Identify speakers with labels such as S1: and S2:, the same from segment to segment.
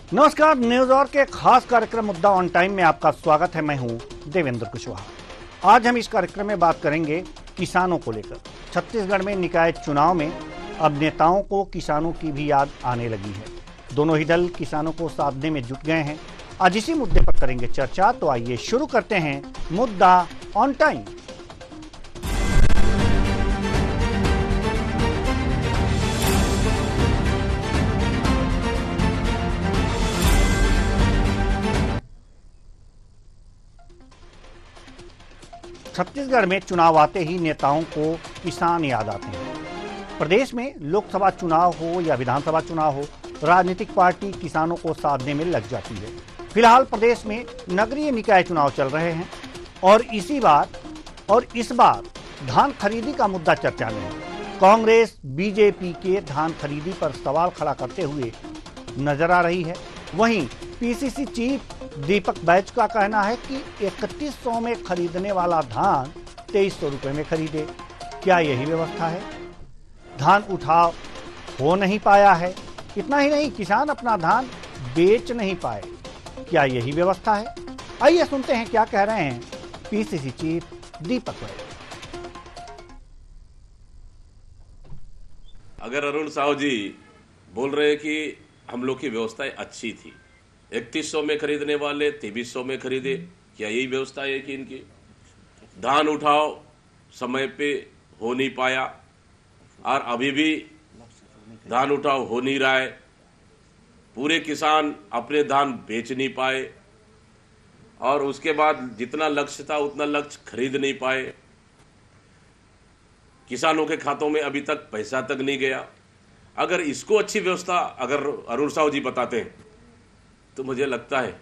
S1: नमस्कार, न्यूज और के खास कार्यक्रम मुद्दा ऑन टाइम में आपका स्वागत है। मैं हूं देवेंद्र कुशवाहा। आज हम इस कार्यक्रम में बात करेंगे किसानों को लेकर। छत्तीसगढ़ में निकाय चुनाव में अब नेताओं को किसानों की भी याद आने लगी है। दोनों ही दल किसानों को साधने में जुट गए हैं। आज इसी मुद्दे पर करेंगे चर्चा। तो आइए शुरू करते हैं मुद्दा ऑन टाइम। छत्तीसगढ़ में चुनाव आते ही नेताओं को किसान याद आते हैं। प्रदेश में लोकसभा चुनाव हो या विधानसभा चुनाव हो, राजनीतिक पार्टी किसानों को साधने में लग जाती है। फिलहाल प्रदेश में नगरीय निकाय चुनाव चल रहे हैं और इस बार धान खरीदी का मुद्दा चर्चा में है। कांग्रेस बीजेपी के धान खरीदी पर सवाल खड़ा करते हुए नजर आ रही है। वहीं पीसीसी चीफ दीपक बैज का कहना है कि 3100 में खरीदने वाला धान 2300 रुपए में खरीदे। क्या यही व्यवस्था है? धान उठाव हो नहीं पाया है। इतना ही नहीं, किसान अपना धान बेच नहीं पाए। क्या यही व्यवस्था है? आइए सुनते हैं क्या कह रहे हैं पीसीसी चीफ दीपक बैज।
S2: अगर अरुण साहू जी बोल रहे हैं कि हम लोग की व्यवस्थाएं अच्छी थी, 3100 में खरीदने वाले 2300 में खरीदे, क्या यही व्यवस्था है कि इनकी? धान उठाओ समय पे हो नहीं पाया और अभी भी धान उठाओ हो नहीं रहा है। पूरे किसान अपने धान बेच नहीं पाए और उसके बाद जितना लक्ष्य था उतना लक्ष्य खरीद नहीं पाए। किसानों के खातों में अभी तक पैसा तक नहीं गया। अगर इसको अच्छी व्यवस्था अगर अरुण साहू जी बताते हैं तो मुझे लगता है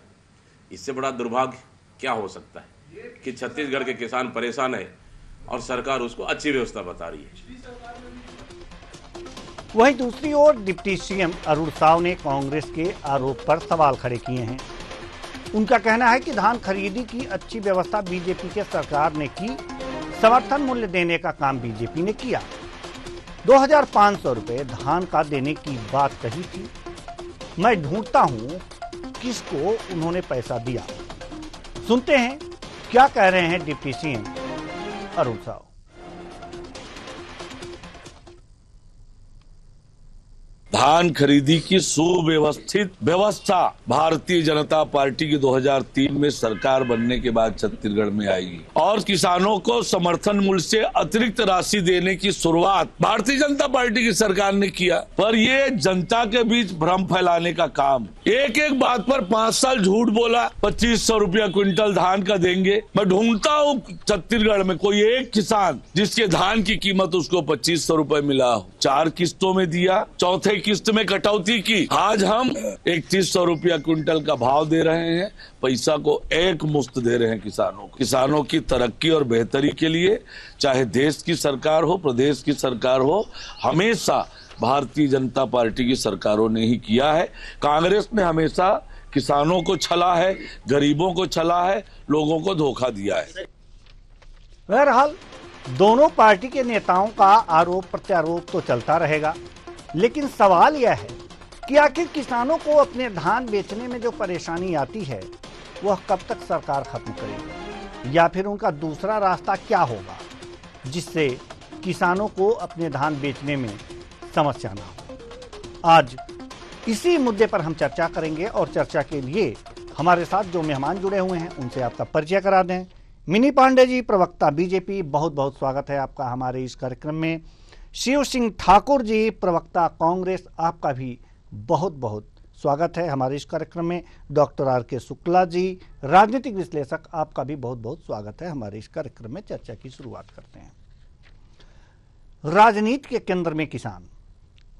S2: इससे बड़ा दुर्भाग्य क्या हो सकता है कि छत्तीसगढ़ के किसान परेशान है और सरकार उसको अच्छी व्यवस्था बता रही है।
S1: वहीं दूसरी ओर डिप्टी सीएम अरुण साव ने कांग्रेस के आरोप पर सवाल खड़े किए हैं। उनका कहना है कि धान खरीदी की अच्छी व्यवस्था बीजेपी के सरकार ने की। समर्थन मूल्य देने का काम बीजेपी ने किया। 2500 रुपए धान का देने की बात कही थी। मैं ढूंढता हूं किसको उन्होंने पैसा दिया। सुनते हैं क्या कह रहे हैं डिप्टी सीएम अरुण साव।
S3: धान खरीदी की सुव्यवस्थित व्यवस्था भारतीय जनता पार्टी की 2003 में सरकार बनने के बाद छत्तीसगढ़ में आएगी और किसानों को समर्थन मूल्य से अतिरिक्त राशि देने की शुरुआत भारतीय जनता पार्टी की सरकार ने किया। पर ये जनता के बीच भ्रम फैलाने का काम, एक एक बात पर 5 साल झूठ बोला। 2500 रुपया क्विंटल धान का देंगे। मैं ढूंढता हूँ छत्तीसगढ़ में कोई एक किसान जिसके धान की कीमत उसको 2500 रुपए मिला हो। 4 किस्तों में दिया, चौथे किस्त में कटौती की। आज हम 3100 रुपया क्विंटल का भाव दे रहे हैं। पैसा को एक मुश्त दे रहे हैं किसानों को। किसानों की तरक्की और बेहतरी के लिए चाहे देश की सरकार हो, प्रदेश की सरकार हो, हमेशा भारतीय जनता पार्टी की सरकारों ने ही किया है। कांग्रेस ने हमेशा किसानों को छला है, गरीबों को छला है, लोगों को धोखा दिया है।
S1: बहरहाल दोनों पार्टी के नेताओं का आरोप प्रत्यारोप तो चलता रहेगा, लेकिन सवाल यह है कि आखिर किसानों को अपने धान बेचने में जो परेशानी आती है वह कब तक सरकार खत्म करेगी, या फिर उनका दूसरा रास्ता क्या होगा जिससे किसानों को अपने धान बेचने में समस्या ना हो। आज इसी मुद्दे पर हम चर्चा करेंगे और चर्चा के लिए हमारे साथ जो मेहमान जुड़े हुए हैं उनसे आपका परिचय करा दें। मिनी पांडे जी, प्रवक्ता बीजेपी, बहुत बहुत स्वागत है आपका हमारे इस कार्यक्रम में। शिव सिंह ठाकुर जी, प्रवक्ता कांग्रेस, आपका भी बहुत बहुत स्वागत है हमारे इस कार्यक्रम में। Doctor R K. शुक्ला जी, राजनीतिक विश्लेषक, आपका भी बहुत बहुत स्वागत है हमारे इस कार्यक्रम में। चर्चा की शुरुआत करते हैं। राजनीति के केंद्र में किसान,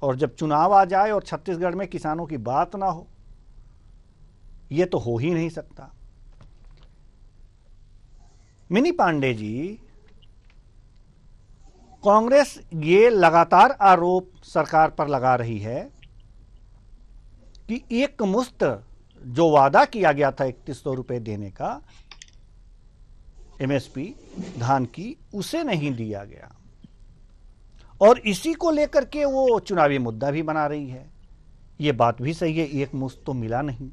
S1: और जब चुनाव आ जाए और छत्तीसगढ़ में किसानों की बात ना हो, यह तो हो ही नहीं सकता। मिनी पांडे जी, कांग्रेस ये लगातार आरोप सरकार पर लगा रही है कि एक मुश्त जो वादा किया गया था 3100 रुपए देने का एमएसपी धान की, उसे नहीं दिया गया और इसी को लेकर के वो चुनावी मुद्दा भी बना रही है। ये बात भी सही है, एक मुश्त तो मिला नहीं।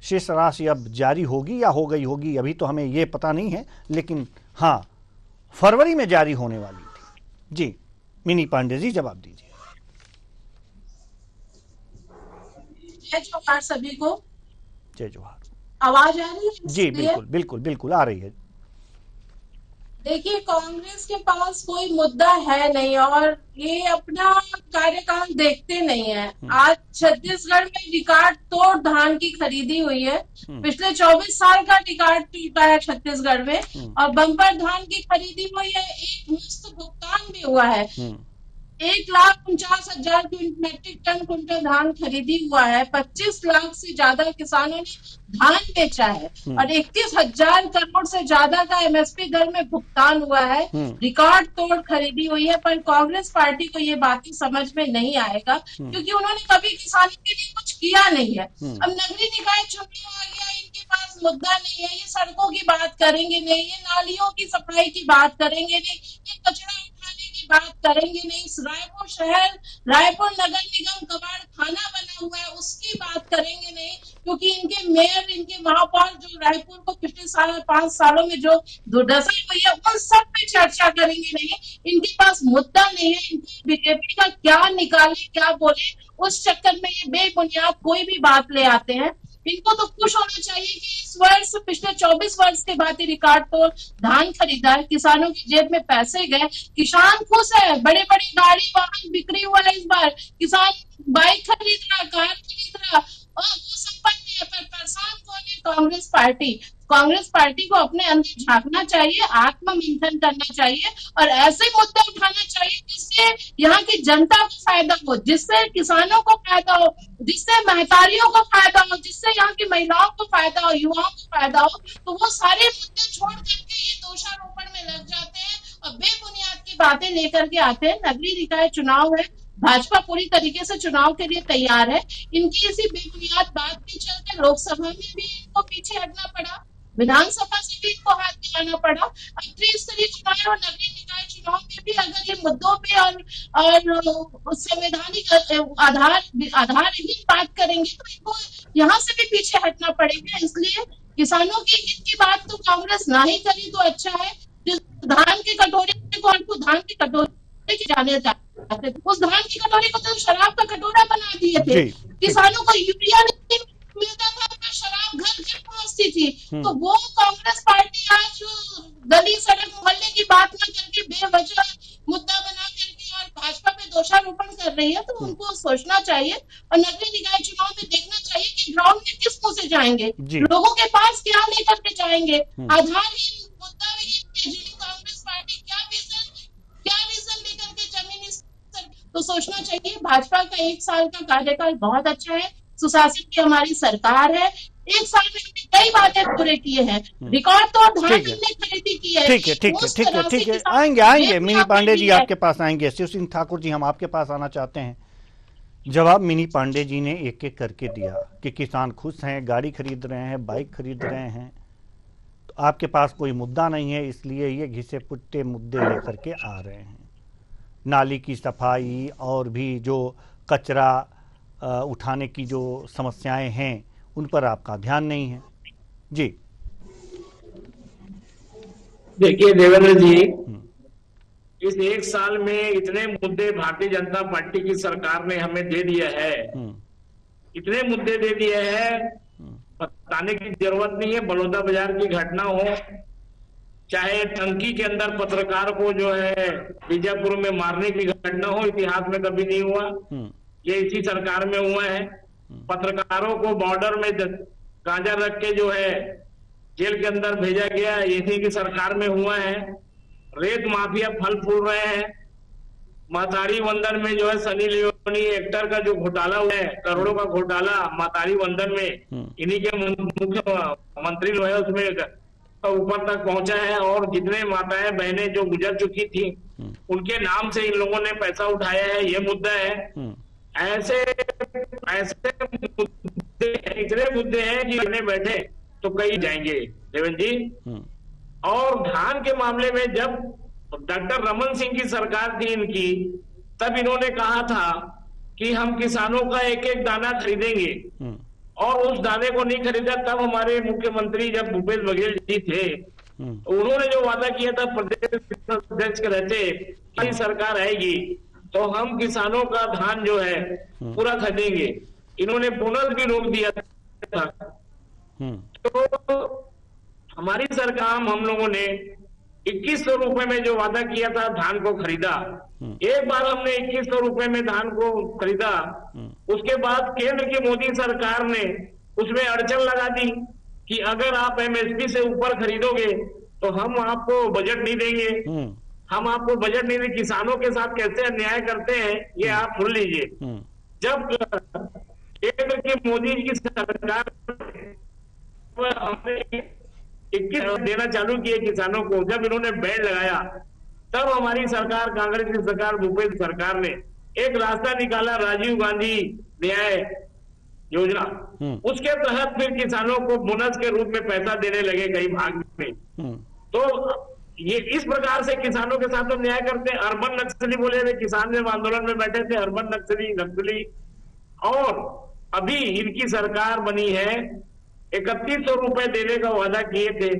S1: शेष राशि अब जारी होगी या हो गई होगी अभी तो हमें ये पता नहीं है, लेकिन हाँ फरवरी में जारी होने वाली थी। जी मिनी पांडे जी जवाब दीजिए।
S4: जय जोहार सभी को।
S1: जय जोहार।
S4: आवाज आ रही है?
S1: जी बिल्कुल बिल्कुल बिल्कुल आ रही है।
S4: देखिए, कांग्रेस के पास कोई मुद्दा है नहीं और ये अपना कार्यकाल देखते नहीं है। आज छत्तीसगढ़ में रिकॉर्ड तोड़ धान की खरीदी हुई है। पिछले 24 साल का रिकॉर्ड टूटा है छत्तीसगढ़ में और बम्पर धान की खरीदी हुई है। एक मुफ्त भुगतान भी हुआ है। 1,49,000 मेट्रिक टन कुंटल धान खरीदी हुआ है। 25 लाख से ज्यादा किसानों ने धान बेचा है और 31,000 करोड़ से ज्यादा का एमएसपी दर में भुगतान हुआ है। रिकॉर्ड तोड़ खरीदी हुई है, पर कांग्रेस पार्टी को ये बातें समझ में नहीं आएगा क्योंकि उन्होंने कभी किसानों के लिए कुछ किया नहीं है। अब नगरीय निकाय चुनाव आ गया, इनके पास मुद्दा नहीं है। ये सड़कों की बात करेंगे नहीं, ये नालियों की सफाई की बात करेंगे नहीं, ये कचरा उठाने की बात करेंगे नहीं। रायपुर शहर, रायपुर नगर निगम कबाड़ खाना बना हुआ है, उसकी बात करेंगे नहीं क्योंकि इनके मेयर, इनके महापौर जो रायपुर को पिछले 5 सालों में जो दुर्दशा हुई है उन सब पे चर्चा करेंगे नहीं। इनके पास मुद्दा नहीं है। इनकी बीजेपी का क्या निकाले क्या बोले उस चक्कर में ये बेबुनियाद कोई भी बात ले आते हैं। इनको तो खुश होना चाहिए कि इस वर्ष, पिछले 24 वर्ष के बाद रिकॉर्ड तो धान खरीदा है, किसानों की जेब में पैसे गए, किसान खुश है। बड़े बड़ी गाड़ी वाहन बिक्री हुआ है। इस बार किसान बाइक खरीद रहा, कार खरीद रहा और वो संपन्न है। पर परेशान कौन है? कांग्रेस पार्टी। कांग्रेस पार्टी को अपने अंदर झांकना चाहिए, आत्ममंथन करना चाहिए और ऐसे मुद्दे उठाना चाहिए जिससे यहाँ की जनता को फायदा हो, जिससे किसानों को फायदा हो, जिससे महतारियों को फायदा हो, जिससे यहाँ की महिलाओं को फायदा हो, युवाओं को फायदा हो। तो वो सारे मुद्दे छोड़ करके ये दोषारोपण में लग जाते हैं और बेबुनियाद की बातें लेकर के आते हैं। नगरीय निकाय चुनाव है, भाजपा पूरी तरीके से चुनाव के लिए तैयार है। इनकी इसी बेबुनियाद बात के चलते लोकसभा में भी इनको पीछे हटना पड़ा, विधानसभा से भी इनको हाथ मिलाना पड़ा। अब त्रिस्तरीय चुनाव और नगरीय निकाय चुनाव में भी अगर ये मुद्दों पे और संवैधानिक आधारहीन बात करेंगे तो इनको यहाँ से भी पीछे हटना पड़ेगा। इसलिए किसानों की हित की बात तो कांग्रेस ना ही करी तो अच्छा है। जिस धान के कटोरे को आपको धान के कटोरे की जाने जाते, उस धान की कटोरे को तो शराब का कटोरा बना दिए थे। किसानों को यूरिया नहीं मिलता था, शराब घर घर पहुंचती थी। तो वो कांग्रेस पार्टी आज गली सड़क मोहल्ले की बात न करके बेवजह मुद्दा बना करके और भाजपा पे दोषारोपण कर रही है। तो उनको सोचना चाहिए और नगरीय निकाय चुनाव में देखना चाहिए कि ग्राउंड में किस मुंह से जाएंगे, लोगों के पास क्या लेकर के जाएंगे। आधारहीन मुद्दा कांग्रेस पार्टी क्या विजन लेकर के जमीनी स्तर तो सोचना चाहिए। भाजपा का 1 साल का कार्यकाल बहुत अच्छा है, सुशासन की हमारी सरकार है। 1 साल में कई बातें पूरे किए हैं, रिकॉर्ड तो धान हमने खरीदी की है।
S1: ठीक है आएंगे मिनी पांडे जी आपके पास आएंगे। शिव सिंह ठाकुर जी हम आपके पास आना चाहते हैं। जवाब मिनी पांडे जी ने एक एक करके दिया कि किसान खुश हैं, गाड़ी खरीद रहे हैं, बाइक खरीद रहे हैं, तो आपके पास कोई मुद्दा नहीं है, इसलिए ये घिसे पुट्टे मुद्दे लेकर के आ रहे हैं। नाली की सफाई और भी जो कचरा उठाने की जो समस्याएं हैं उन पर आपका ध्यान नहीं है। जी
S5: देखिए देवेंद्र जी, इस 1 साल में इतने मुद्दे भारतीय जनता पार्टी की सरकार ने हमें दे दिया है, इतने मुद्दे दे दिए हैं, बताने की जरूरत नहीं है। बलौदा बाजार की घटना हो, चाहे टंकी के अंदर पत्रकार को जो है बीजापुर में मारने की घटना हो, इतिहास में कभी नहीं हुआ, ये इसी सरकार में हुआ है। पत्रकारों को बॉर्डर में गांजा रख के जो है जेल के अंदर भेजा गया, इसी की सरकार में हुआ है। रेत माफिया फल फूल रहे हैं। मातारी वंदन में जो है सनी लियोनी एक्टर का जो घोटाला हुआ है, करोड़ों का घोटाला मातारी वंदन में, इन्हीं के मुख्यमंत्री जो है उसमें ऊपर तक पहुंचा है। और जितने माताएं बहनें जो गुजर चुकी थी उनके नाम से इन लोगों ने पैसा उठाया है, ये मुद्दा है। ऐसे मुद्दे, इतने मुद्दे हैं कि इन्हें बैठे तो कहीं जाएंगे देवेंद्र जी। और धान के मामले में जब डॉक्टर रमन सिंह की सरकार थी इनकी, तब इन्होंने कहा था कि हम किसानों का एक एक दाना खरीदेंगे, और उस दाने को नहीं खरीदा। तब हमारे मुख्यमंत्री जब भूपेश बघेल जी थे, उन्होंने जो वादा किया था प्रदेश अध्यक्ष के रहते कि सरकार आएगी तो हम किसानों का धान जो है पूरा खरीदेंगे। इन्होंने बोनस भी रोक दिया था। तो हमारी सरकार, हम लोगों ने 2100 रुपए में जो वादा किया था धान को खरीदा। एक बार हमने 2100 रुपए में धान को खरीदा, उसके बाद केंद्र की मोदी सरकार ने उसमें अड़चन लगा दी कि अगर आप एमएसपी से ऊपर खरीदोगे तो हम आपको बजट नहीं देंगे, हम आपको बजट नहीं देंगे। किसानों के साथ कैसे अन्याय करते हैं ये आप सुन लीजिए। जब केंद्र की मोदी की सरकार हमने 21 देना चालू किए किसानों को, जब इन्होंने बैन लगाया तब हमारी सरकार, कांग्रेस की सरकार, भूपेश सरकार ने एक रास्ता निकाला, राजीव गांधी न्याय योजना। उसके तहत फिर किसानों को बोनस के रूप में पैसा देने लगे कई भाग में। तो ये इस प्रकार से किसानों के साथ तो न्याय करते। अर्बन नक्सली बोले थे, किसान जब आंदोलन में बैठे थे, अर्बन नक्सली। और अभी इनकी सरकार बनी है, 3100 रुपए देने का वादा किए थे,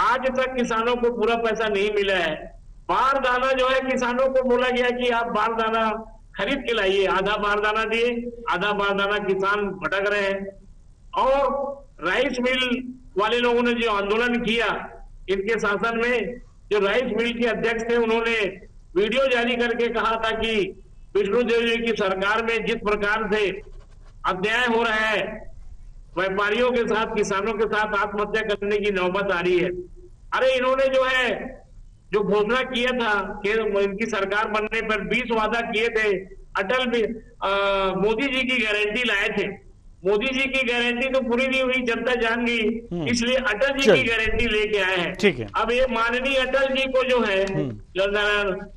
S5: आज तक किसानों को पूरा पैसा नहीं मिला है। बारदाना जो है किसानों को बोला गया कि आप बारदाना खरीद के लाइए, आधा बारदाना दिए, आधा बारदाना किसान भटक रहे हैं। और राइस मिल वाले लोगों ने जो आंदोलन किया इनके शासन में, जो राइस मिल के अध्यक्ष थे, उन्होंने वीडियो जारी करके कहा था कि विष्णुदेव जी की सरकार में जिस प्रकार से अन्याय हो रहा है, व्यापारियों के साथ, किसानों के साथ आत्महत्या करने की नौबत आ रही है। अरे इन्होंने जो है जो घोषणा किया था कि इनकी सरकार बनने पर 20 वादा किए थे, अटल भी मोदी जी की गारंटी लाए थे। मोदी जी की गारंटी तो पूरी नहीं हुई, जनता जान गई, इसलिए अटल जी की गारंटी लेके आए हैं।
S1: ठीक है।
S5: अब ये माननीय अटल जी को जो है,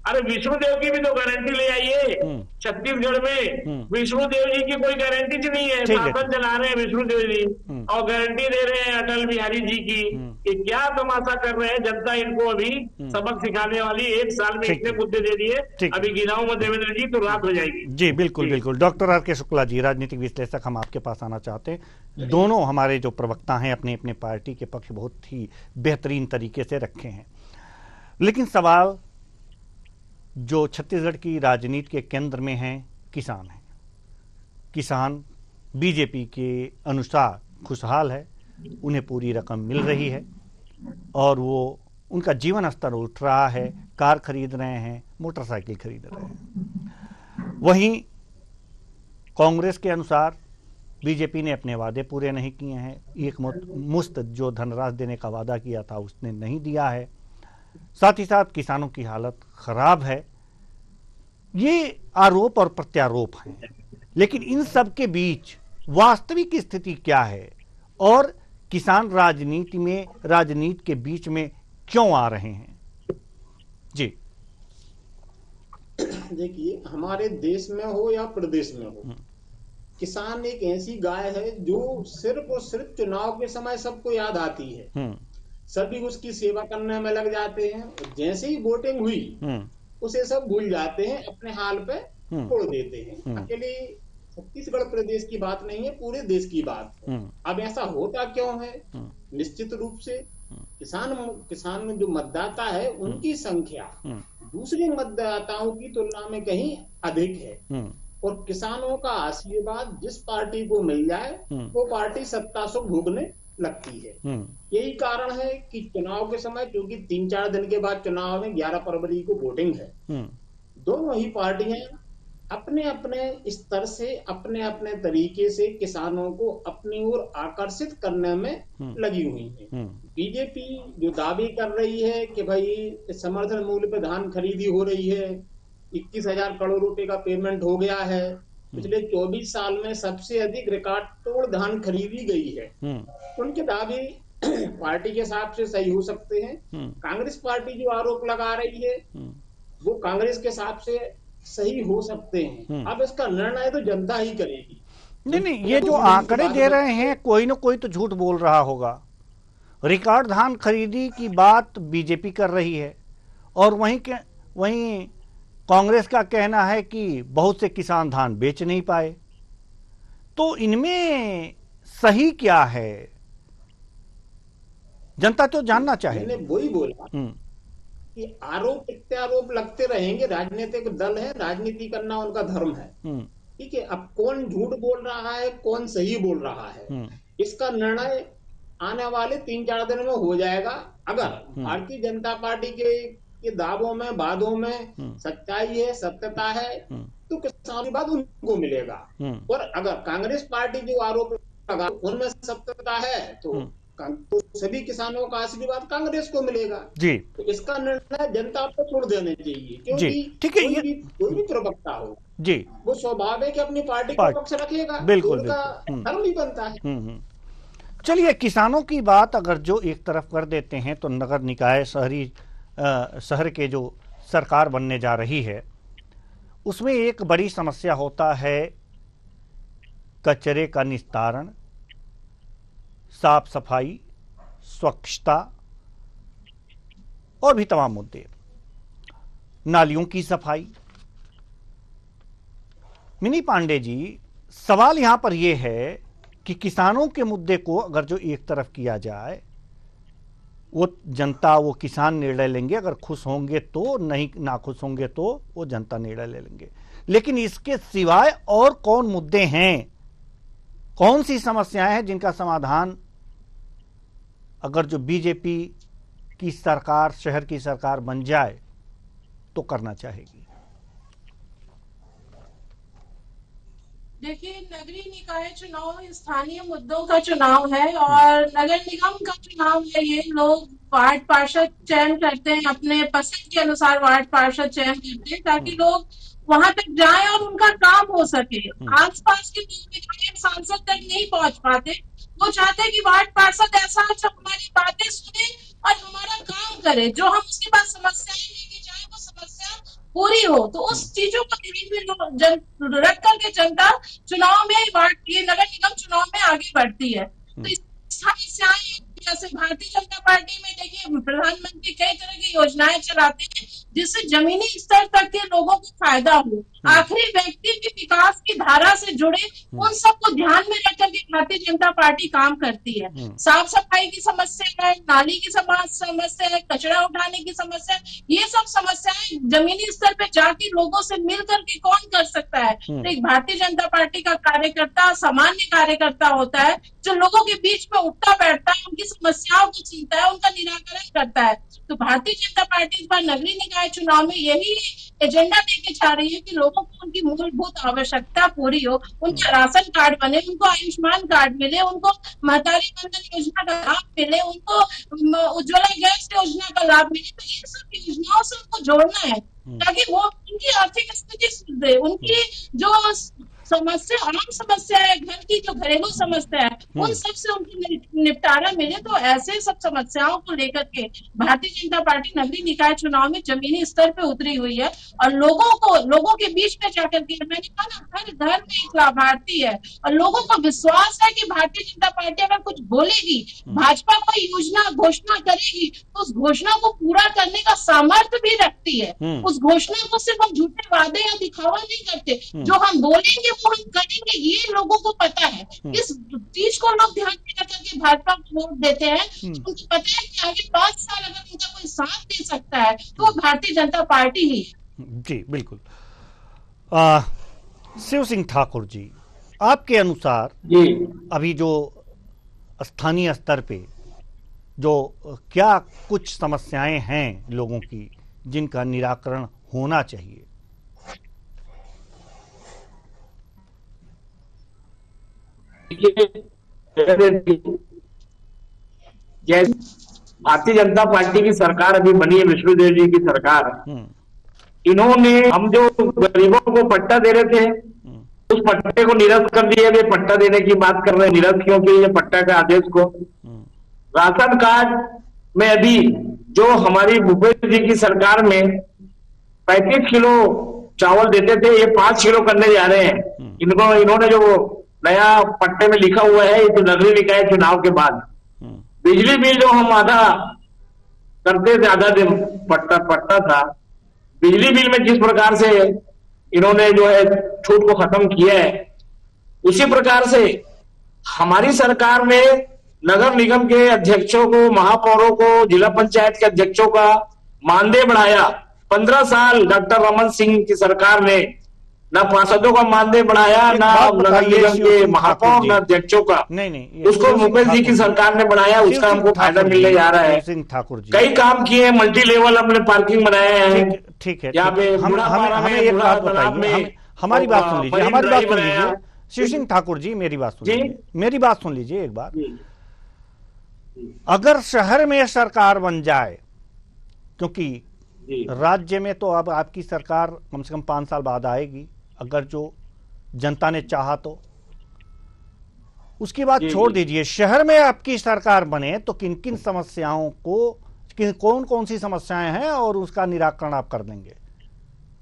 S5: अरे विष्णुदेव की भी तो गारंटी ले आइए। छत्तीसगढ़ में विष्णुदेव जी की कोई गारंटी नहीं है, शासन चला रहे हैं विष्णुदेव जी और गारंटी दे रहे हैं अटल बिहारी जी की। कि क्या तमाशा कर रहे हैं, जनता इनको अभी सबक सिखाने वाली। 1 साल में इतने मुद्दे दे दिए, अभी गिनाऊं मैं देवेंद्र जी तो रात हो जाएगी।
S1: जी बिल्कुल बिल्कुल। Doctor R K. शुक्ला जी, राजनीतिक विश्लेषक, हम आपके पास आना चाहते हैं। दोनों हमारे जो प्रवक्ता हैं अपने अपने पार्टी के पक्ष बहुत ही बेहतरीन तरीके से रखे हैं, लेकिन सवाल जो छत्तीसगढ़ की राजनीति के केंद्र में है, किसान है। किसान बीजेपी के अनुसार खुशहाल है, उन्हें पूरी रकम मिल रही है और वो उनका जीवन स्तर उठ रहा है, कार खरीद रहे हैं, मोटरसाइकिल खरीद रहे हैं। वहीं कांग्रेस के अनुसार बीजेपी ने अपने वादे पूरे नहीं किए हैं, एक मुफ्त जो धनराशि देने का वादा किया था उसने नहीं दिया है, साथ ही साथ किसानों की हालत खराब है। ये आरोप और प्रत्यारोप हैं, लेकिन इन सब के बीच वास्तविक स्थिति क्या है और किसान राजनीति के बीच में क्यों आ रहे हैं? जी
S6: देखिए, हमारे देश में हो या प्रदेश में हो, किसान एक ऐसी गाय है जो सिर्फ और सिर्फ चुनाव के समय सबको याद आती है। सभी उसकी सेवा करने में लग जाते हैं, जैसे ही वोटिंग हुई उसे सब भूल जाते हैं, अपने हाल पे छोड़ देते हैं। अकेले छत्तीसगढ़ प्रदेश की बात नहीं है, पूरे देश की बात है। अब ऐसा होता क्यों है? निश्चित रूप से किसान में जो मतदाता है उनकी संख्या दूसरे मतदाताओं की तुलना में कहीं अधिक है, और किसानों का आशीर्वाद जिस पार्टी को मिल जाए वो पार्टी सत्ता सुख भोगने लगती है। यही कारण है कि चुनाव के समय, क्योंकि 3-4 दिन के बाद चुनाव में 11 फरवरी को वोटिंग है, दोनों ही पार्टियां अपने अपने स्तर से, अपने अपने तरीके से किसानों को अपनी ओर आकर्षित करने में लगी हुई है। बीजेपी जो दावे कर रही है कि भाई समर्थन मूल्य पे धान खरीदी हो रही है, 21,000 करोड़ रुपए का पेमेंट हो गया है, पिछले 24 साल में सबसे अधिक रिकॉर्ड तोड़ धान खरीदी गई है, उनके दावे पार्टी के हिसाब से सही हो सकते हैं। कांग्रेस पार्टी जो आरोप लगा रही है वो कांग्रेस के हिसाब से सही हो सकते हैं। अब इसका निर्णय तो जनता ही करेगी।
S1: नहीं, ये जो आंकड़े दे रहे हैं, कोई ना कोई तो झूठ बोल रहा होगा। रिकॉर्ड धान खरीदी की बात बीजेपी कर रही है और वहीं कांग्रेस का कहना है कि बहुत से किसान धान बेच नहीं पाए। तो इनमें सही क्या है, जनता तो जानना चाहेगी।
S6: मैंने वही बोला कि आरोप प्रत्यारोप लगते रहेंगे। राजनीतिक दल है, राजनीति करना उनका धर्म है, ठीक है। अब कौन झूठ बोल रहा है, कौन सही बोल रहा है, इसका निर्णय आने वाले 3-4 दिन में हो जाएगा। अगर भारतीय जनता पार्टी के दावों में वादों में सच्चाई है, सत्यता है, तो किसानों की बात उनको मिलेगा। और अगर कांग्रेस पार्टी जो आरोप लगा उनमें सत्यता है तो सभी किसानों का आशीर्वाद कांग्रेस को मिलेगा
S1: जी।
S6: तो इसका निर्णय जनता को छोड़ देना चाहिए, क्योंकि
S1: ठीक है,
S6: कोई भी प्रवक्ता हो
S1: जी,
S6: वो स्वभाव है कि अपनी पार्टी का पक्ष रखेगा,
S1: बिल्कुल,
S6: तो उनका धर्म ही बनता है।
S1: चलिए, किसानों की बात अगर जो एक तरफ कर देते हैं तो नगर निकाय शहर के जो सरकार बनने जा रही है उसमें एक बड़ी समस्या होता है कचरे का निस्तारण, साफ सफाई, स्वच्छता और भी तमाम मुद्दे, नालियों की सफाई। मिनी पांडे जी, सवाल यहां पर यह है कि किसानों के मुद्दे को अगर जो एक तरफ किया जाए, वो जनता, वो किसान निर्णय लेंगे, अगर खुश होंगे तो, नहीं नाखुश होंगे तो वो जनता निर्णय ले लेंगे। लेकिन इसके सिवाय और कौन मुद्दे हैं, कौन सी समस्याएं हैं जिनका समाधान अगर जो बीजेपी की सरकार, शहर की सरकार बन जाए तो करना चाहेगी?
S4: देखिए, नगरीय निकाय चुनाव स्थानीय मुद्दों का चुनाव है और नगर निगम का चुनाव है। ये लोग वार्ड पार्षद चयन करते हैं, अपने पसंद के अनुसार वार्ड पार्षद चयन करते हैं ताकि लोग वहां तक जाएं और उनका काम हो सके। आसपास के लोग विधायक सांसद तक नहीं पहुंच पाते, वो चाहते हैं कि वार्ड पार्षद ऐसा जो हमारी बातें सुने और हमारा काम करे, जो हम उसके पास समस्याएं लेके जाए वो समस्या पूरी हो। तो उस चीजों को ध्यान में रख करके जनता चुनाव में, ये नगर निगम चुनाव में आगे बढ़ती है। तो इस समस्याएं, जैसे भारतीय जनता पार्टी में देखिए प्रधानमंत्री कई तरह की योजनाएं चलाते हैं जिससे जमीनी स्तर तक के लोगों को फायदा हो, आखिरी व्यक्ति के विकास की धारा से जुड़े, उन सबको ध्यान में रख करके भारतीय जनता पार्टी काम करती है। साफ सफाई की समस्या है, नाली की समस्या है, कचरा उठाने की समस्या है, ये सब समस्याएं जमीनी स्तर पे जाके लोगों से मिल करके कौन कर सकता है? तो एक भारतीय जनता पार्टी का कार्यकर्ता, सामान्य कार्यकर्ता होता है जो लोगों के बीच में उठता बैठता है, उनकी समस्याओं को सुनता है, उनका निराकरण करता है। तो भारतीय जनता पार्टी इस बार नगरीय निकाय चुनाव में यही एजेंडा लेके जा रही है कि लोगों को उनकी मूलभूत आवश्यकता पूरी हो, उनका राशन कार्ड बने, उनको आयुष्मान कार्ड मिले, उनको महतारी वंदन योजना का लाभ मिले, उनको उज्ज्वला गैस योजना का लाभ मिले। तो इन सब योजनाओं से उनको जोड़ना है ताकि वो उनकी आर्थिक स्थिति सुधरे, उनकी जो समस्या, आम समस्या है, घर की जो घरेलू समस्या है, उन सब से उनकी निपटारा मिले। तो ऐसे सब समस्याओं को लेकर के भारतीय जनता पार्टी नगरीय निकाय चुनाव में जमीनी स्तर पे उतरी हुई है और लोगों के बीच में जाकर के, मैंने कहा ना, हर घर में एक लाभार्थी है और लोगों को विश्वास है कि भारतीय जनता पार्टी अगर कुछ बोलेगी, भाजपा कोई योजना घोषणा करेगी तो उस घोषणा को पूरा करने का सामर्थ्य भी रखती है। उस घोषणा को सिर्फ हम झूठे वादे या दिखावा नहीं करते, जो हम बोलेंगे वो हम करेंगे, ये लोगों को पता है। इस चीज को लोग ध्यान में रख करके भाजपा को वोट देते हैं। उनको पता है कि आगे 5 साल अगर उनका कोई साथ दे सकता है तो वो भारतीय जनता पार्टी ही है।
S1: जी बिल्कुल। शिव सिंह ठाकुर जी, आपके अनुसार अभी जो स्थानीय स्तर पे जो क्या कुछ समस्याएं हैं लोगों की जिनका निराकरण होना चाहिए?
S5: जैसे भारतीय जनता पार्टी की सरकार अभी बनी है, विष्णुदेव जी की सरकार, इन्होंने हम जो गरीबों को पट्टा दे रहे थे उस पट्टे को निरस्त कर दिया। वे पट्टा देने की बात कर रहे हैं, निरस्त क्यों किए पट्टा के आदेश को? राशन कार्ड में अभी जो हमारी भूपेश जी की सरकार में 35 किलो चावल देते थे, ये 5 किलो करने जा रहे हैं। इन्होंने जो नया पट्टे में लिखा हुआ है, ये तो नगरीय निकाय चुनाव के बाद बिजली बिल जो हम आधा करते थे, आधा दिन पट्टा था, बिजली बिल में जिस प्रकार से इन्होंने जो है छूट को खत्म किया है, उसी प्रकार से हमारी सरकार ने नगर निगम के अध्यक्षों को, महापौरों को, जिला पंचायत के अध्यक्षों का मानदेय बढ़ाया। 15 साल डॉक्टर रमन सिंह की सरकार ने ना पार्षदों का मानदेय बढ़ाया, ना नगर निगम के महापौर, ना अध्यक्षों का।
S1: नहीं,
S5: उसको मुकेश जी की सरकार ने बढ़ाया, उसका हमको फायदा मिलने जा रहा है।
S1: सिंह ठाकुर जी
S5: कई काम किए, मल्टी लेवल अपने पार्किंग बनाए हैं।
S1: ठीक है,
S5: यहाँ पे
S1: हमें एक बात बताइए, हमारी बात सुन लीजिए, शिव सिंह ठाकुर जी मेरी बात सुन लीजिए एक बार। अगर शहर में सरकार बन जाए, क्योंकि राज्य में तो अब आपकी सरकार कम से कम 5 साल बाद आएगी, अगर जो जनता ने चाहा तो, उसकी बात छोड़ दीजिए। शहर में आपकी सरकार बने तो किन किन समस्याओं को, कौन कौन सी समस्याएं हैं और उसका निराकरण आप कर देंगे?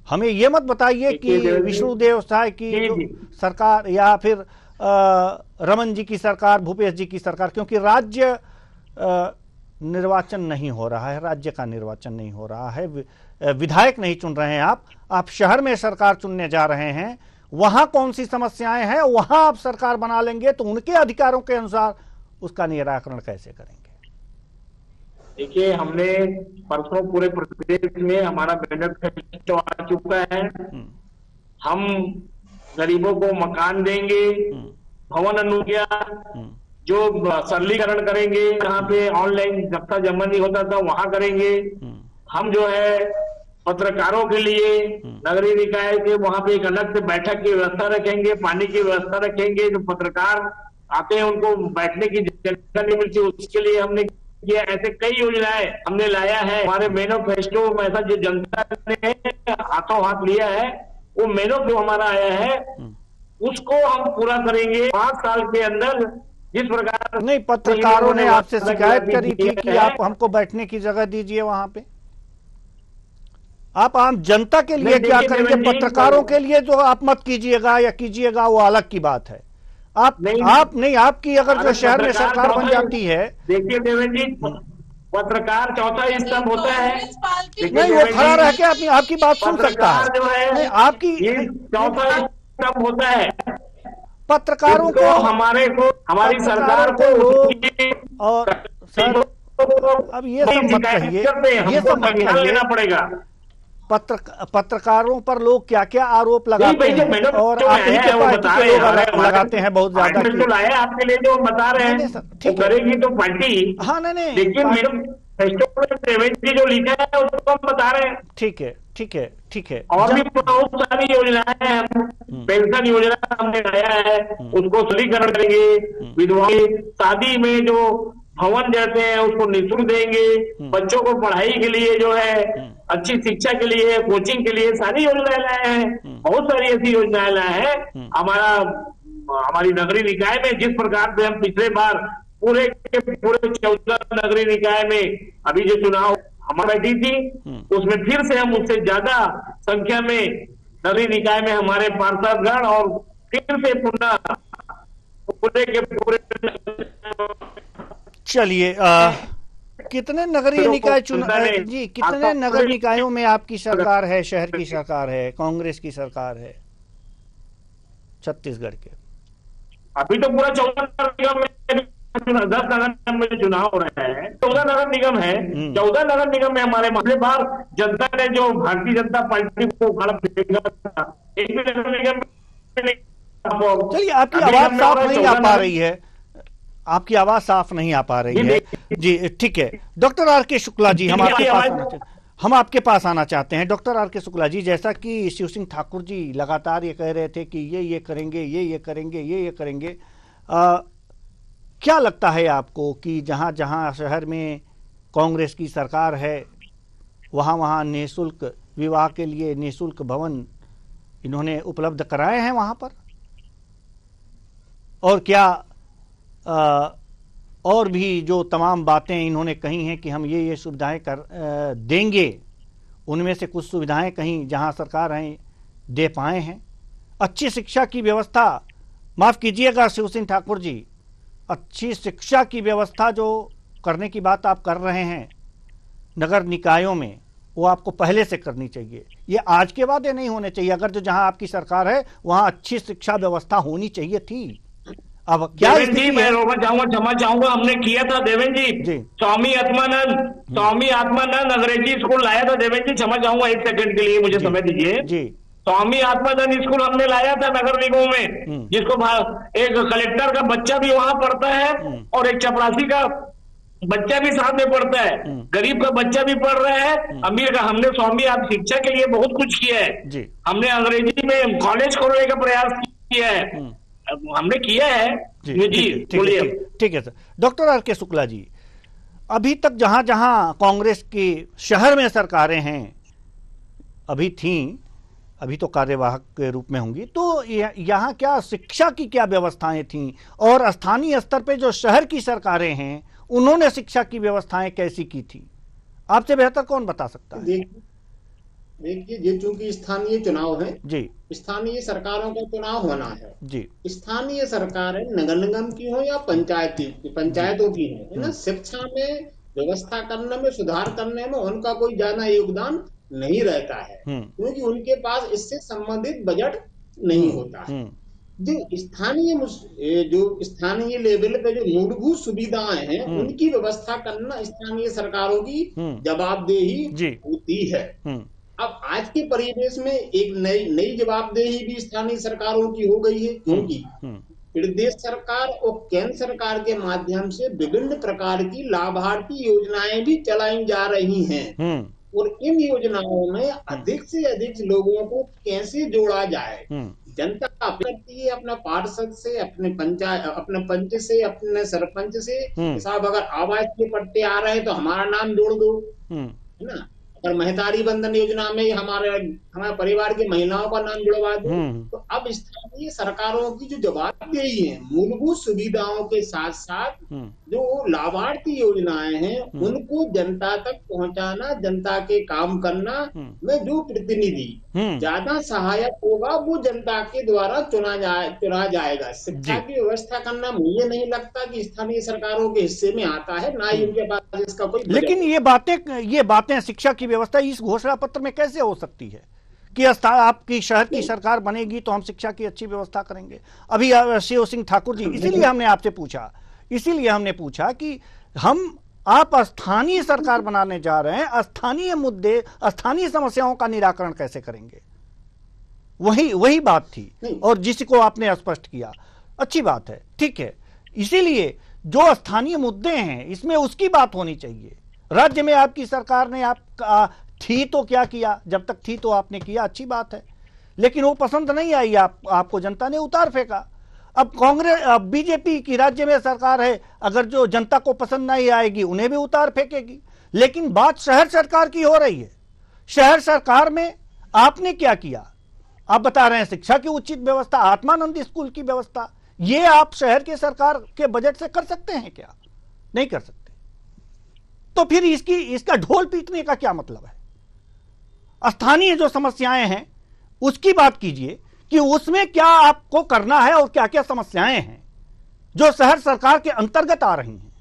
S1: हमें ये मत बताइए कि विष्णुदेव साय की सरकार या फिर रमन जी की सरकार, भूपेश जी की सरकार, क्योंकि राज्य निर्वाचन नहीं हो रहा है, राज्य का निर्वाचन नहीं हो रहा है, विधायक नहीं चुन रहे हैं आप शहर में सरकार चुनने जा रहे हैं। वहां कौन सी समस्याएं हैं, वहां आप सरकार बना लेंगे तो उनके अधिकारों के अनुसार उसका निराकरण कैसे करेंगे?
S5: देखिए, हमने परसों पूरे प्रदेश में हमारा मैनिफेस्टो आ चुका है। हम गरीबों को मकान देंगे, भवन अनुज्ञा जो सरलीकरण करेंगे, जहाँ पे ऑनलाइन जब्ता जमा नहीं होता था वहां करेंगे। हम जो है पत्रकारों के लिए नगरीय निकाय के वहां पे एक अलग से बैठक की व्यवस्था रखेंगे, पानी की व्यवस्था रखेंगे। जो पत्रकार आते हैं उनको बैठने की जगह नहीं मिलती, उसके लिए हमने किया। ऐसे कई योजनाएं हमने लाया है। हमारे मैनिफेस्टो में ऐसा जो जनता ने हाथों हाथ लिया है, वो मैनिफेस्टो हमारा आया है, उसको हम पूरा करेंगे 5 साल के अंदर। जिस प्रकार
S1: नहीं, पत्रकारों ने आपसे शिकायत करी थी कि आप हमको बैठने की जगह दीजिए वहां पे। आप आम जनता के लिए क्या करेंगे? पत्रकारों के लिए जो आप मत कीजिएगा या कीजिएगा वो अलग की बात है। आपकी अगर जो शहर में सरकार बन जाती है,
S5: देखिए देवेंद्र जी, पत्रकार चौथा स्तंभ होता है।
S1: नहीं, वो खड़ा रह के आपकी बात सुन सकता है।
S5: जो है
S1: आपकी
S5: चौथा स्तंभ होता है।
S1: पत्रकारों को,
S5: हमारी सरकार को
S1: और सर अब ये सब मत कहिए, ये सब मत लेना पड़ेगा। पत्रकारों पर लोग क्या क्या आरोप लगाते हैं और आप ही के पार्टी के लोग लगाते हैं बहुत ज्यादा।
S5: आपके लिए जो बता रहे हैं वो करेगी तो पार्टी।
S1: हाँ, नहीं,
S5: लेकिन मैनिफेस्टो जो लिखा है उसको हम बता रहे हैं।
S1: ठीक है।
S5: और भी बहुत सारी योजनाएं हैं। पेंशन योजना हमने लाया है, उसको सरलीकरण करेंगे। विधवाओं शादी में जो भवन देते हैं उसको निःशुल्क देंगे। बच्चों को पढ़ाई के लिए जो है, अच्छी शिक्षा के लिए, कोचिंग के लिए सारी योजनाएं लाए हैं। बहुत सारी ऐसी योजनाएं लाए हैं। हमारी नगरीय निकाय में जिस प्रकार से हम पिछले बार पूरे 14 नगरीय निकाय में अभी जो चुनाव हमारी बैठी थी, उसमें फिर से हम उससे ज्यादा संख्या में नगरीय निकाय में हमारे पार्षदगण और फिर से पुनः पूरे के पूरे।
S1: चलिए, कितने नगरीय निकाय जी, कितने नगर निकायों में आपकी सरकार है? शहर की सरकार है, कांग्रेस की सरकार है छत्तीसगढ़ के?
S5: अभी तो पूरा 14 नगर निगम में 10 नगर निगम में चुनाव हो रहा है। 14 नगर निगम है। 14 नगर निगम में हमारे पिछले बार जनता ने जो भारतीय जनता पार्टी को उखाड़ फेंका था, एक भी नगर निगम में।
S1: चलिए, आपकी आवाज साफ नहीं आ पा रही है, आपकी आवाज साफ नहीं आ पा रही है जी। ठीक है, डॉक्टर आर के शुक्ला जी, हम आपके पास आना चाहते हैं। डॉक्टर आर के शुक्ला जी, जैसा कि शिव सिंह ठाकुर जी लगातार ये कह रहे थे कि ये करेंगे, ये करेंगे, क्या लगता है आपको कि जहां जहां शहर में कांग्रेस की सरकार है वहां निःशुल्क विवाह के लिए निःशुल्क भवन इन्होंने उपलब्ध कराए हैं वहां पर? और क्या और भी जो तमाम बातें इन्होंने कही हैं कि हम ये सुविधाएं कर देंगे, उनमें से कुछ सुविधाएं कहीं जहां सरकार है दे पाए हैं? अच्छी शिक्षा की व्यवस्था, माफ कीजिएगा शिव सिंह ठाकुर जी, अच्छी शिक्षा की व्यवस्था जो करने की बात आप कर रहे हैं नगर निकायों में, वो आपको पहले से करनी चाहिए। ये आज के वादे नहीं होने चाहिए। अगर जो जहां आपकी सरकार है वहां अच्छी शिक्षा व्यवस्था होनी चाहिए थी। अब क्या
S5: देवेंद्र जी, मैं रोकना चाहूंगा, क्षमा चाहूंगा, हमने किया था देवेंद्र जी। स्वामी आत्मानंद अंग्रेजी स्कूल लाया था देवेंद्र जी, क्षमा चाहूंगा, एक सेकंड के लिए मुझे समय दीजिए जी। स्वामी आत्मानंद स्कूल हमने लाया था नगर निगम में, जिसको एक कलेक्टर का बच्चा भी वहां पढ़ता है और एक चपरासी का बच्चा भी साथ में पढ़ता है, गरीब का बच्चा भी पढ़ रहा है, अमीर का। हमने स्वामी आप शिक्षा के लिए बहुत कुछ किया है। हमने अंग्रेजी में कॉलेज खोलने का प्रयास किया है, हमने किया है जी। बोलिए।
S1: ठीक है सर। डॉक्टर आर के शुक्ला जी, अभी तक जहां जहां कांग्रेस की शहर में सरकारें हैं, अभी थीं, अभी तो कार्यवाहक के रूप में होंगी, तो यहाँ क्या शिक्षा की क्या व्यवस्थाएं थीं, और स्थानीय स्तर पे जो शहर की सरकारें हैं उन्होंने शिक्षा की व्यवस्थाएं कैसी की थी? आपसे बेहतर कौन बता सकता है?
S6: देखिए, ये चूंकि स्थानीय चुनाव है
S1: जी,
S6: स्थानीय सरकारों का चुनाव होना है
S1: जी।
S6: स्थानीय सरकारें नगर निगम की हो या पंचायतों की है ना, शिक्षा में व्यवस्था करने में, सुधार करने में उनका कोई ज्यादा योगदान नहीं रहता है, क्योंकि उनके पास इससे संबंधित बजट नहीं होता है। जो स्थानीय लेवल पे जो मूलभूत सुविधाएं हैं उनकी व्यवस्था करना स्थानीय सरकारों की जवाबदेही होती है। अब आज के परिवेश में एक नई जवाबदेही भी स्थानीय सरकारों की हो गई है, क्योंकि प्रदेश सरकार और केंद्र सरकार के माध्यम से विभिन्न प्रकार की लाभार्थी योजनाएं भी चलाई जा रही हैं, और इन योजनाओं में अधिक से अधिक लोगों को कैसे जोड़ा जाए। जनता करती है अपना पार्षद से, अपने पंच से, अपने सरपंच से, साहब अगर आवास के पट्टे आ रहे हैं तो हमारा नाम जोड़ दो, है ना। अगर महतारी बंधन योजना में हमारे परिवार की महिलाओं का नाम जुड़वा दो। तो अब स्थानीय सरकारों की जो जवाबदेही है, मूलभूत सुविधाओं के साथ साथ जो लाभार्थी योजनाएं हैं उनको जनता तक पहुंचाना, जनता के काम करना में जो प्रतिनिधि ज्यादा सहायक होगा वो जनता के द्वारा चुना जाएगा। शिक्षा की व्यवस्था करना मुझे नहीं लगता कि स्थानीय सरकारों के हिस्से में आता है, ना ही उनके पास इसका कोई।
S1: लेकिन ये बातें शिक्षा की व्यवस्था इस घोषणा पत्र में कैसे हो सकती है कि आपकी शहर की सरकार बनेगी तो हम शिक्षा की अच्छी व्यवस्था करेंगे? अभी शिव सिंह ठाकुर जी, इसीलिए हमने आपसे पूछा कि आप स्थानीय सरकार बनाने जा रहे हैं, स्थानीय मुद्दे, स्थानीय समस्याओं का निराकरण कैसे करेंगे? वही बात थी, और जिसको आपने स्पष्ट किया, अच्छी बात है, ठीक है। इसीलिए जो स्थानीय मुद्दे हैं इसमें उसकी बात होनी चाहिए। राज्य में आपकी सरकार ने थी तो क्या किया, जब तक थी तो आपने किया, अच्छी बात है, लेकिन वो पसंद नहीं आई, आपको जनता ने उतार फेंका। अब बीजेपी की राज्य में सरकार है, अगर जो जनता को पसंद नहीं आएगी उन्हें भी उतार फेंकेगी। लेकिन बात शहर सरकार की हो रही है। शहर सरकार में आपने क्या किया? आप बता रहे हैं शिक्षा की उचित व्यवस्था, आत्मानंद स्कूल की व्यवस्था, ये आप शहर के सरकार के बजट से कर सकते हैं क्या? नहीं कर सकते। तो फिर इसका ढोल पीटने का क्या मतलब है? स्थानीय जो समस्याएं हैं उसकी बात कीजिए कि उसमें क्या आपको करना है और क्या क्या समस्याएं हैं जो शहर सरकार के अंतर्गत आ रही हैं।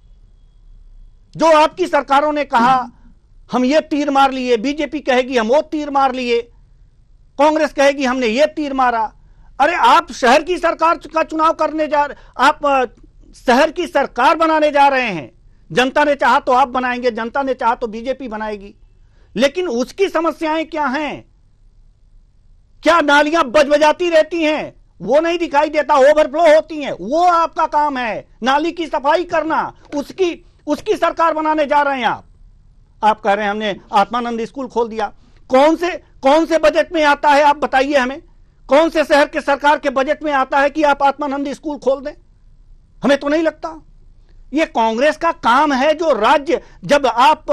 S1: जो आपकी सरकारों ने कहा हम ये तीर मार लिए, बीजेपी कहेगी हम वो तीर मार लिए, कांग्रेस कहेगी हमने ये तीर मारा। अरे आप शहर की सरकार का चुनाव करने आप शहर की सरकार बनाने जा रहे हैं। जनता ने चाहा तो आप बनाएंगे, जनता ने चाहा तो बीजेपी बनाएगी, लेकिन उसकी समस्याएं क्या हैं? क्या नालियां बजबजाती रहती हैं? वो नहीं दिखाई देता, ओवरफ्लो होती हैं, वो आपका काम है, नाली की सफाई करना। उसकी सरकार बनाने जा रहे हैं आप कह रहे हैं हमने आत्मानंद स्कूल खोल दिया। कौन से बजट में आता है, आप बताइए हमें, कौन से शहर के सरकार के बजट में आता है कि आप आत्मानंद स्कूल खोल दें? हमें तो नहीं लगता। ये कांग्रेस का काम है। जो राज्य, जब आप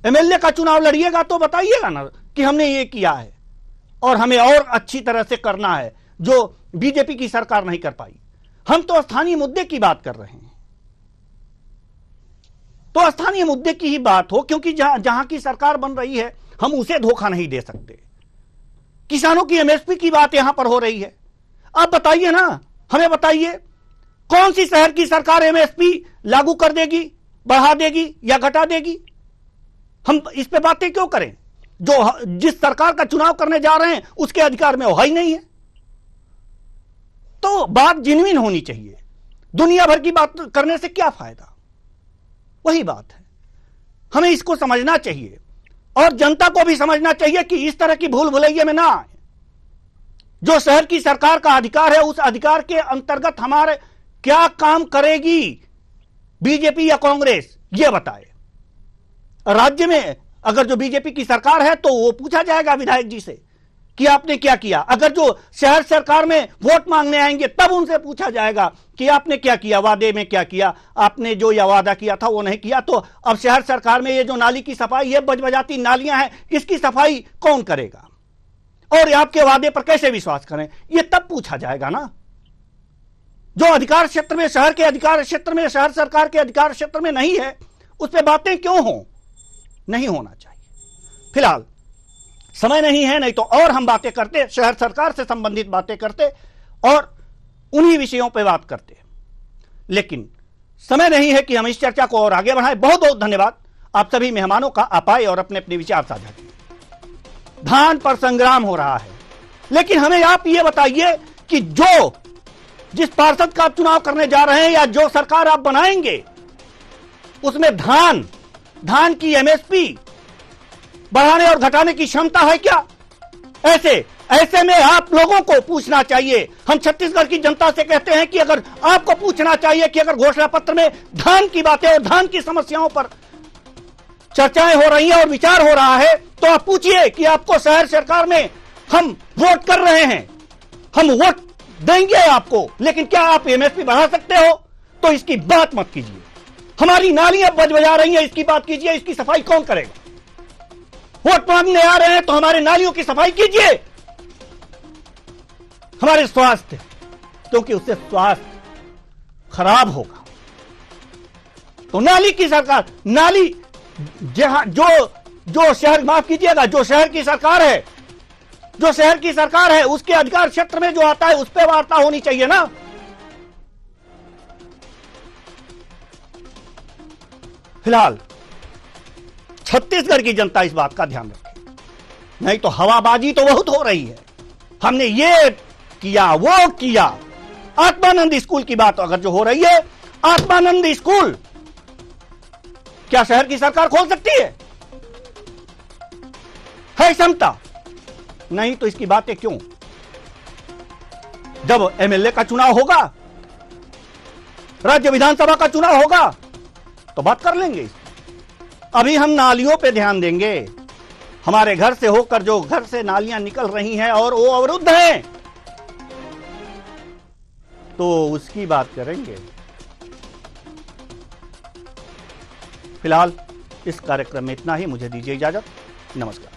S1: एमएलए का चुनाव लड़िएगा तो बताइएगा ना कि हमने ये किया है और हमें और अच्छी तरह से करना है, जो बीजेपी की सरकार नहीं कर पाई। हम तो स्थानीय मुद्दे की बात कर रहे हैं, तो स्थानीय मुद्दे की ही बात हो, क्योंकि जहां की सरकार बन रही है हम उसे धोखा नहीं दे सकते। किसानों की एमएसपी की बात यहां पर हो रही है, आप बताइए ना, हमें बताइए कौन सी शहर की सरकार एमएसपी लागू कर देगी, बढ़ा देगी या घटा देगी? हम इस पे बातें क्यों करें? जो जिस सरकार का चुनाव करने जा रहे हैं उसके अधिकार में वो ही नहीं है। तो बात जेन्युइन होनी चाहिए। दुनिया भर की बात करने से क्या फायदा? वही बात है, हमें इसको समझना चाहिए और जनता को भी समझना चाहिए कि इस तरह की भूल भुलैया में ना आए। जो शहर की सरकार का अधिकार है, उस अधिकार के अंतर्गत हमारे क्या काम करेगी बीजेपी या कांग्रेस, यह बताए। राज्य में अगर जो बीजेपी की सरकार है तो वो पूछा जाएगा विधायक जी से कि आपने क्या किया। अगर जो शहर सरकार में वोट मांगने आएंगे तब उनसे पूछा जाएगा कि आपने क्या किया, वादे में क्या किया, आपने जो यह वादा किया था वो नहीं किया। तो अब शहर सरकार में ये जो नाली की सफाई, ये बजबजाती नालियां हैं, इसकी सफाई कौन करेगा और आपके वादे पर कैसे विश्वास करें, ये तब पूछा जाएगा ना। जो अधिकार क्षेत्र में, शहर के अधिकार क्षेत्र में, शहर सरकार के अधिकार क्षेत्र में नहीं है, उस पर बातें क्यों हो? नहीं होना चाहिए। फिलहाल समय नहीं है, नहीं तो और हम बातें करते, शहर सरकार से संबंधित बातें करते और उन्हीं विषयों पर बात करते, लेकिन समय नहीं है कि हम इस चर्चा को और आगे बढ़ाएं। बहुत बहुत धन्यवाद आप सभी मेहमानों का, आप आए और अपने अपने विचार साझा किए। धान पर संग्राम हो रहा है, लेकिन हमें आप ये बताइए कि जिस पार्षद का आप चुनाव करने जा रहे हैं या जो सरकार आप बनाएंगे, उसमें धान की एमएसपी बढ़ाने और घटाने की क्षमता है क्या? ऐसे में आप लोगों को पूछना चाहिए। हम छत्तीसगढ़ की जनता से कहते हैं कि अगर आपको पूछना चाहिए कि अगर घोषणा पत्र में धान की बातें और धान की समस्याओं पर चर्चाएं हो रही हैं और विचार हो रहा है, तो आप पूछिए कि आपको शहर सरकार में हम वोट कर रहे हैं, हम वोट देंगे आपको, लेकिन क्या आप एमएसपी बढ़ा सकते हो? तो इसकी बात मत कीजिए। हमारी नालियां बजबजा रही हैं, इसकी बात कीजिए। इसकी सफाई कौन करेगा? वोट मांगने आ रहे हैं तो हमारे नालियों की सफाई कीजिए। हमारे स्वास्थ्य, क्योंकि उससे स्वास्थ्य खराब होगा। तो नाली की सरकार, नाली जहां जो शहर, माफ कीजिएगा, जो शहर की सरकार है उसके अधिकार क्षेत्र में जो आता है उस पर वार्ता होनी चाहिए ना। फिलहाल छत्तीसगढ़ की जनता इस बात का ध्यान रखे, नहीं तो हवाबाजी तो बहुत हो रही है। हमने ये किया, वो किया। आत्मानंद स्कूल की बात अगर जो हो रही है, आत्मानंद स्कूल क्या शहर की सरकार खोल सकती है क्षमता? नहीं तो इसकी बातें क्यों? जब एमएलए का चुनाव होगा, राज्य विधानसभा का चुनाव होगा, तो बात कर लेंगे। अभी हम नालियों पे ध्यान देंगे। हमारे घर से होकर जो घर से नालियां निकल रही हैं और वो अवरुद्ध हैं, तो उसकी बात करेंगे। फिलहाल इस कार्यक्रम में इतना ही। मुझे दीजिए इजाजत। नमस्कार।